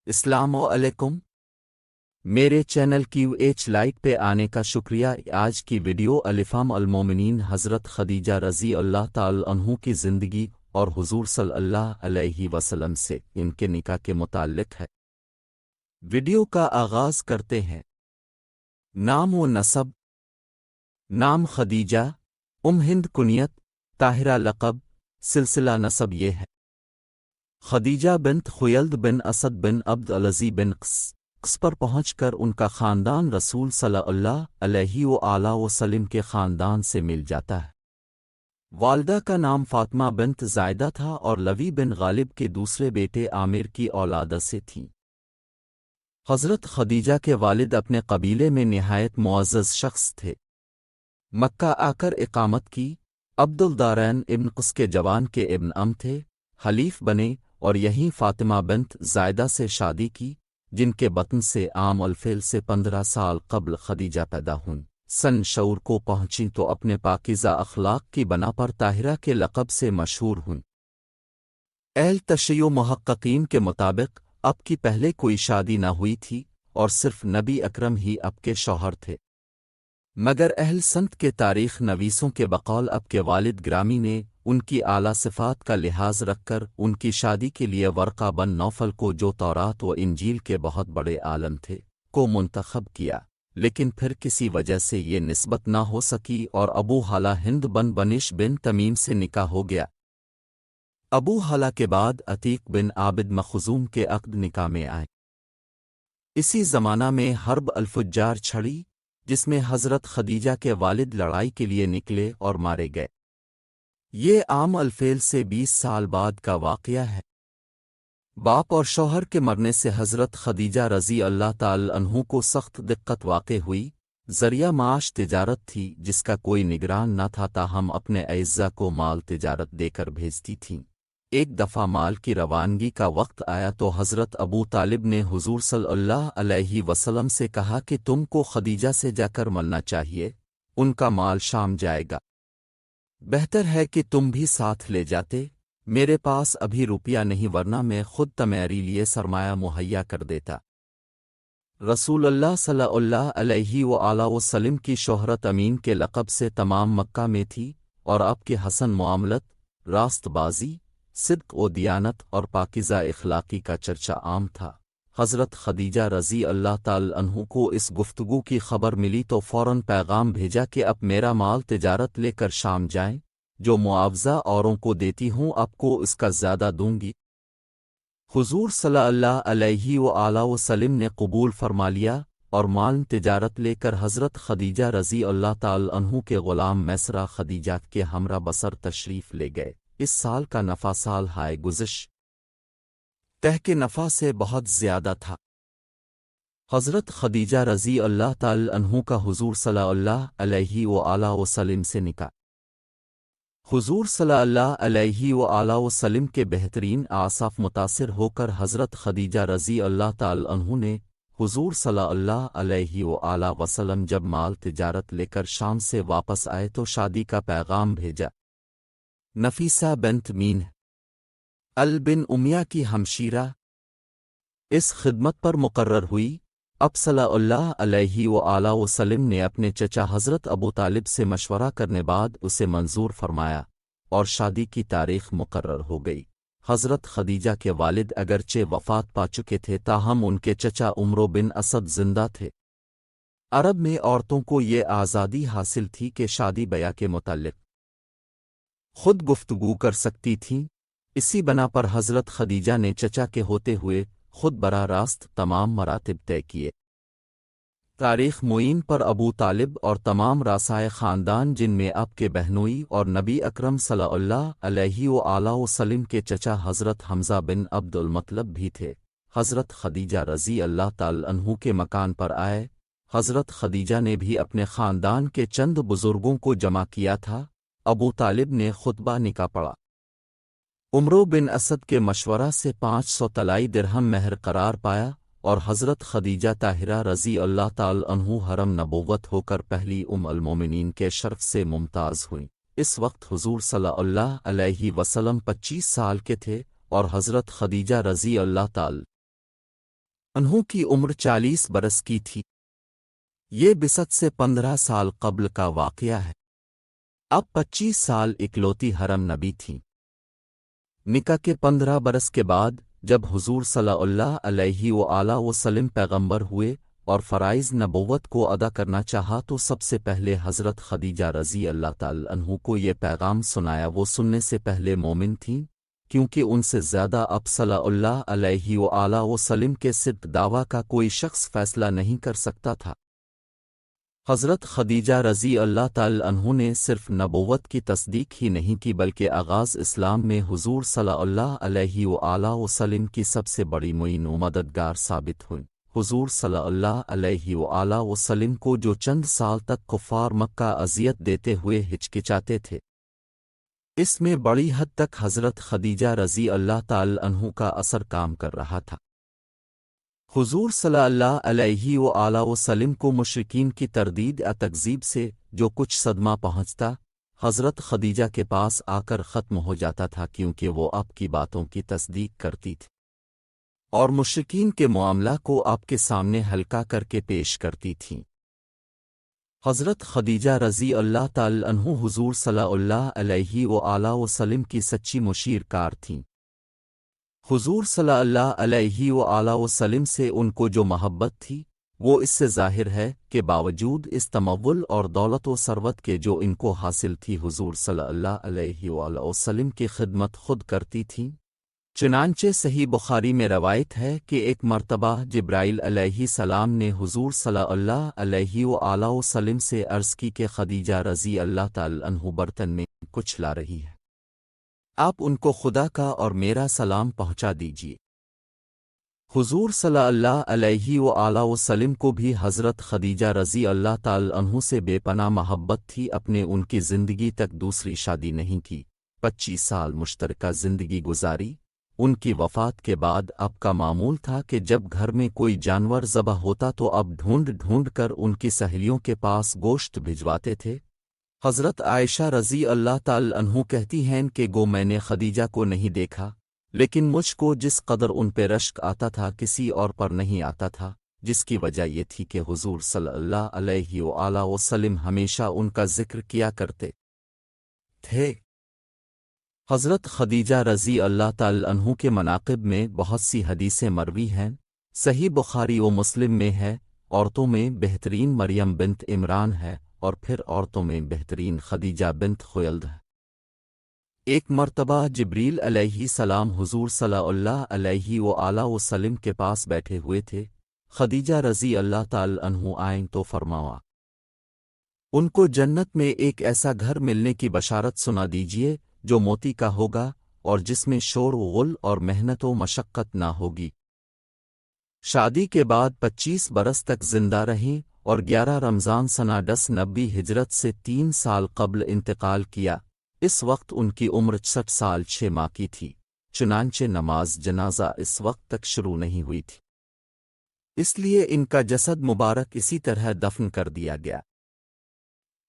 السلام علیکم، میرے چینل QH لائٹ پہ آنے کا شکریہ۔ آج کی ویڈیو الفام المومنین حضرت خدیجہ رضی اللہ تعالی عنہ کی زندگی اور حضور صلی اللہ علیہ وسلم سے ان کے نکاح کے متعلق ہے۔ ویڈیو کا آغاز کرتے ہیں۔ نام و نسب۔ نام خدیجہ، ہند کنیت، طاہرہ لقب، سلسلہ نسب یہ ہے: خدیجہ بنت خویلد بن اسد بن عبد العزی بن قس پر پہنچ کر ان کا خاندان رسول صلی اللہ علیہ وآلہ وسلم کے خاندان سے مل جاتا ہے۔ والدہ کا نام فاطمہ بنت زائدہ تھا اور لوی بن غالب کے دوسرے بیٹے عامر کی اولاد سے تھیں۔ حضرت خدیجہ کے والد اپنے قبیلے میں نہایت معزز شخص تھے۔ مکہ آ کر اقامت کی۔ عبد الدارین ابن قس کے جوان کے ابن تھے، حلیف بنے اور یہیں فاطمہ بنت زائدہ سے شادی کی، جن کے بطن سے عام الفیل سے 15 سال قبل خدیجہ پیدا ہوئیں۔ سن شعور کو پہنچیں تو اپنے پاکیزہ اخلاق کی بنا پر طاہرہ کے لقب سے مشہور ہوئیں۔ اہل تشیع محققین کے مطابق اب کی پہلے کوئی شادی نہ ہوئی تھی اور صرف نبی اکرم ہی اب کے شوہر تھے، مگر اہل سنت کے تاریخ نویسوں کے بقول اب کے والد گرامی نے ان کی اعلیٰ صفات کا لحاظ رکھ کر ان کی شادی کے لیے ورقہ بن نوفل کو، جو تورات و انجیل کے بہت بڑے عالم تھے، کو منتخب کیا، لیکن پھر کسی وجہ سے یہ نسبت نہ ہو سکی اور ابو حالہ ہند بن بنش بن تمیم سے نکاح ہو گیا۔ ابو حالہ کے بعد عتیق بن عابد مخزوم کے عقد نکاح میں آئے۔ اسی زمانہ میں حرب الفجار چھڑی، جس میں حضرت خدیجہ کے والد لڑائی کے لیے نکلے اور مارے گئے۔ یہ عام الفیل سے 20 سال بعد کا واقعہ ہے۔ باپ اور شوہر کے مرنے سے حضرت خدیجہ رضی اللہ تعالی عنہ کو سخت دقت واقع ہوئی۔ ذریعہ معاش تجارت تھی جس کا کوئی نگران نہ تھا، تاہم اپنے اعزہ کو مال تجارت دے کر بھیجتی تھیں۔ ایک دفعہ مال کی روانگی کا وقت آیا تو حضرت ابو طالب نے حضور صلی اللہ علیہ وسلم سے کہا کہ تم کو خدیجہ سے جا کر ملنا چاہیے، ان کا مال شام جائے گا، بہتر ہے کہ تم بھی ساتھ لے جاتے، میرے پاس ابھی روپیہ نہیں ورنہ میں خود تمہارے لیے سرمایہ مہیا کر دیتا۔ رسول اللہ صلی اللہ علیہ وآلہ وسلم کی شہرت امین کے لقب سے تمام مکہ میں تھی، اور آپ کے حسن معاملت، راست بازی، صدق و دیانت اور پاکیزہ اخلاقی کا چرچا عام تھا۔ حضرت خدیجہ رضی اللہ تعالی عنہ کو اس گفتگو کی خبر ملی تو فوراً پیغام بھیجا کہ اب میرا مال تجارت لے کر شام جائیں، جو معاوضہ اوروں کو دیتی ہوں آپ کو اس کا زیادہ دوں گی۔ حضور صلی اللہ علیہ وآلہ وسلم نے قبول فرما لیا اور مال تجارت لے کر حضرت خدیجہ رضی اللہ تعالی عنہ کے غلام میسرہ خدیجہ کے ہمراہ بسر تشریف لے گئے۔ اس سال کا نفع سال ہائے گزش تہ کے نفع سے بہت زیادہ تھا۔ حضرت خدیجہ رضی اللہ تعالی عنہ کا حضور صلی اللہ علیہ وآلہ وسلم سے نکاح۔ حضور صلی اللہ علیہ وآلہ وسلم کے بہترین اوصاف متاثر ہو کر حضرت خدیجہ رضی اللہ تعالی عنہ نے حضور صلی اللہ علیہ وآلہ وسلم جب مال تجارت لے کر شام سے واپس آئے تو شادی کا پیغام بھیجا۔ نفیسہ بنت مین بن امیہ کی ہمشیرہ اس خدمت پر مقرر ہوئی۔ اب صلی اللہ علیہ وآلہ وسلم نے اپنے چچا حضرت ابو طالب سے مشورہ کرنے بعد اسے منظور فرمایا اور شادی کی تاریخ مقرر ہو گئی۔ حضرت خدیجہ کے والد اگرچہ وفات پا چکے تھے، تاہم ان کے چچا عمرو بن اسد زندہ تھے۔ عرب میں عورتوں کو یہ آزادی حاصل تھی کہ شادی بیاہ کے متعلق خود گفتگو کر سکتی تھیں، اسی بنا پر حضرت خدیجہ نے چچا کے ہوتے ہوئے خود براہ راست تمام مراتب طے کیے۔ تاریخ معین پر ابو طالب اور تمام راسائے خاندان، جن میں آپ کے بہنوئی اور نبی اکرم صلی اللہ علیہ وآلہ وسلم کے چچا حضرت حمزہ بن عبد المطلب بھی تھے، حضرت خدیجہ رضی اللہ تعالی عنہ کے مکان پر آئے۔ حضرت خدیجہ نے بھی اپنے خاندان کے چند بزرگوں کو جمع کیا تھا۔ ابو طالب نے خطبہ نکاح پڑھا۔ عمرو بن اسد کے مشورہ سے 500 طلائی درہم مہر قرار پایا اور حضرت خدیجہ طاہرہ رضی اللہ تعالی عنہ حرم نبوت ہو کر پہلی المومنین کے شرف سے ممتاز ہوئیں۔ اس وقت حضور صلی اللہ علیہ وسلم 25 سال کے تھے اور حضرت خدیجہ رضی اللہ تعالی अन्हु की उम्र 40 बरस की थी। ये बिसत से 15 साल कब्ल का वाक़या है। अब 25 साल इकलौती हरम नबी थीं। निका के 15 बरस के बाद जब हुजूर सल्लल्लाहु अलैहि वसल्लम पैगंबर हुए और फ़राइज़ नबुव्वत को अदा करना चाहा तो सबसे पहले हज़रत खदीजा रज़ी अल्लाह ताला अन्हु को ये पैगाम सुनाया। वो सुनने से पहले मोमिन थीं, क्योंकि उनसे ज़्यादा अब सल्लल्लाहु अलैहि वसल्लम के सिद्क़ दावा का कोई शख्स फ़ैसला नहीं कर सकता था। हज़रत खदीजा रज़ी अल्लाह ताला अन्हु ने सिर्फ नबुव्वत की तस्दीक ही नहीं की बल्कि आगाज़ इस्लाम में हुजूर सल्लल्लाहु अलैहि वसल्लम की सबसे बड़ी मुईन व मददगार साबित हुई। हुजूर सल्लल्लाहु अलैहि वसल्लम को जो चंद साल तक कुफ़ार मक्का अज़ियत देते हुए हिचकिचाते थे, इसमें बड़ी हद तक हज़रत खदीजा रज़ी अल्लाह ताला अन्हु का असर काम कर रहा था। हुजूर सल्लल्लाहु अलैहि वसल्लम को मुशरिकीन की तरदीद या तकज़ीब से जो कुछ सदमा पहुँचता, हज़रत खदीजा के पास आकर ख़त्म हो जाता था, क्योंकि वो आपकी बातों की तस्दीक करती थी और मुशरिकीन के मामला को आपके सामने हल्का करके पेश करती थीं। हज़रत खदीजा रज़ी अल्लाह ताला अन्हु हुजूर सल्लल्लाहु अलैहि वसल्लम की सच्ची मुशीरकार थीं। हुजूर सल्लल्लाहु अलैहि वसल्लम से उनको जो मोहब्बत थी वो इससे ज़ाहिर है कि बावजूद इस तमव्वुल और दौलत व सरवत के जो इनको हासिल थी, हुजूर सल्लल्लाहु अलैहि वसल्लम की खिदमत खुद करती थीं। चुनांचे सही बुखारी में रवायत है कि एक मर्तबा जिब्राइल अलैहिस्सलाम ने हुजूर सल्लल्लाहु अलैहि वसल्लम से अर्ज़ की कि खदीजा रज़ी अल्लाह ताला अन्हु बर्तन में कुछ ला रही है, आप उनको खुदा का और मेरा सलाम पहुँचा दीजिए। हुजूर सल्लल्लाहु अलैहि वसल्लम को भी हज़रत खदीजा रज़ी अल्लाह ताला अन्हु से बेपनाह मोहब्बत थी। अपने उनकी ज़िंदगी तक दूसरी शादी नहीं की, 25 साल मुश्तरका ज़िंदगी गुजारी। उनकी वफ़ात के बाद अब का मामूल था कि जब घर में कोई जानवर ज़बह होता तो अब ढूंढ ढूंढ कर उनकी सहेलियों के पास गोश्त भिजवाते थे। हज़रत आयशा रज़ी अल्लाह ताला अन्हु कहती हैं कि गो मैंने खदीजा को नहीं देखा, लेकिन मुझको जिस कदर उन पे रश्क आता था किसी और पर नहीं आता था, जिसकी वजह ये थी कि हुजूर सल्लल्लाहु अलैहि वसल्लम हमेशा उनका जिक्र किया करते थे। हज़रत खदीजा रज़ी अल्लाह ताला अन्हु के मनाक़िब में बहुत सी हदीसें मरवी हैं। सही बुखारी व मुस्लिम में है, औरतों में बेहतरीन मरियम बिन्त इमरान है और फिर औरतों में बेहतरीन खदीजा बिन्त खुयल्द है। एक मर्तबा जिब्रील अलैहिस्सलाम हुजूर सल्लल्लाहु अलैहि वसल्लम के पास बैठे हुए थे। खदीजा रज़ी अल्लाह ताला अन्हु आएं तो फरमावा, उनको जन्नत में एक ऐसा घर मिलने की बशारत सुना दीजिए जो मोती का होगा और जिसमें शोर गुल और मेहनत व मशक्क़त ना होगी। शादी के बाद 25 बरस तक जिंदा रहीं और 11 रमज़ान सना 1090 हिजरत से 3 साल कब्ल इंतकाल किया। इस वक्त उनकी उम्र 66 साल 6 माह की थी। चुनांचे नमाज जनाजा इस वक्त तक शुरू नहीं हुई थी, इसलिए इनका जसद मुबारक इसी तरह दफन कर दिया गया।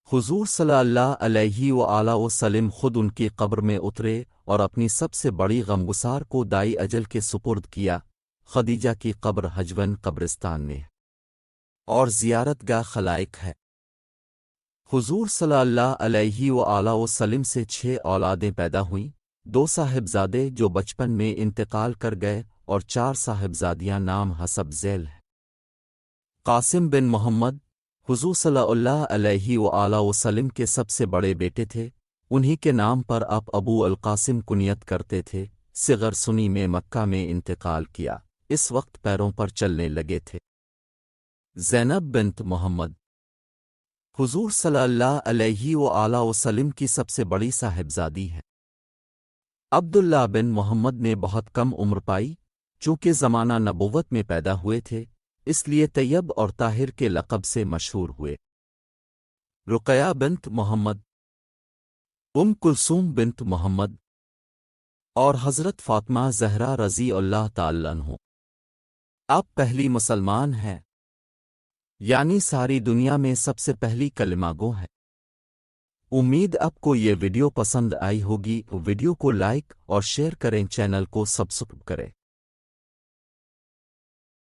हुजूर सल्लल्लाहु अलैहि वसल्लम खुद उनकी कब्र में उतरे और अपनी सबसे बड़ी गमगुसार को दाई अजल के सुपुर्द किया। खदीजा की कब्र हजवन कब्रिस्तान में है और ज़ियारतगाह खलाइक है। हुजूर सल्लल्लाहु अलैहि वसल्लम से 6 औलादें पैदा हुईं, 2 साहिबजादे जो बचपन में इंतकाल कर गए और 4 साहिबजादियां नाम हसब ज़ैल है। कासिम बिन मोहम्मद हुजूर सल्लल्लाहु अलैहि वसल्लम के सबसे बड़े बेटे थे। उन्हीं के नाम पर आप अबू अल कासिम कुनियत करते थे। सिगर सुनी में मक्का में इंतकाल किया, इस वक्त पैरों पर चलने लगे थे। ज़ैनब बिन्त मोहम्मद हुजूर सल्लल्लाहु अलैहि वसल्लम की सबसे बड़ी साहिबजादी है। अब्दुल्ला बिन मोहम्मद ने बहुत कम उम्र पाई। चूँकि ज़माना नबुव्वत में पैदा हुए थे, इसलिए तैयब और ताहिर के लक़ब से मशहूर हुए। रुक़या बिन्त मोहम्मद, कुलसूम बिन्त मोहम्मद और हज़रत फ़ातिमा ज़हरा रज़ी अल्लाह ताला अन्हु आप पहली मुसलमान हैं, यानी सारी दुनिया में सबसे पहली कलिमा गो है। उम्मीद आपको ये वीडियो पसंद आई होगी। वीडियो को लाइक और शेयर करें, चैनल को सब्सक्राइब करें।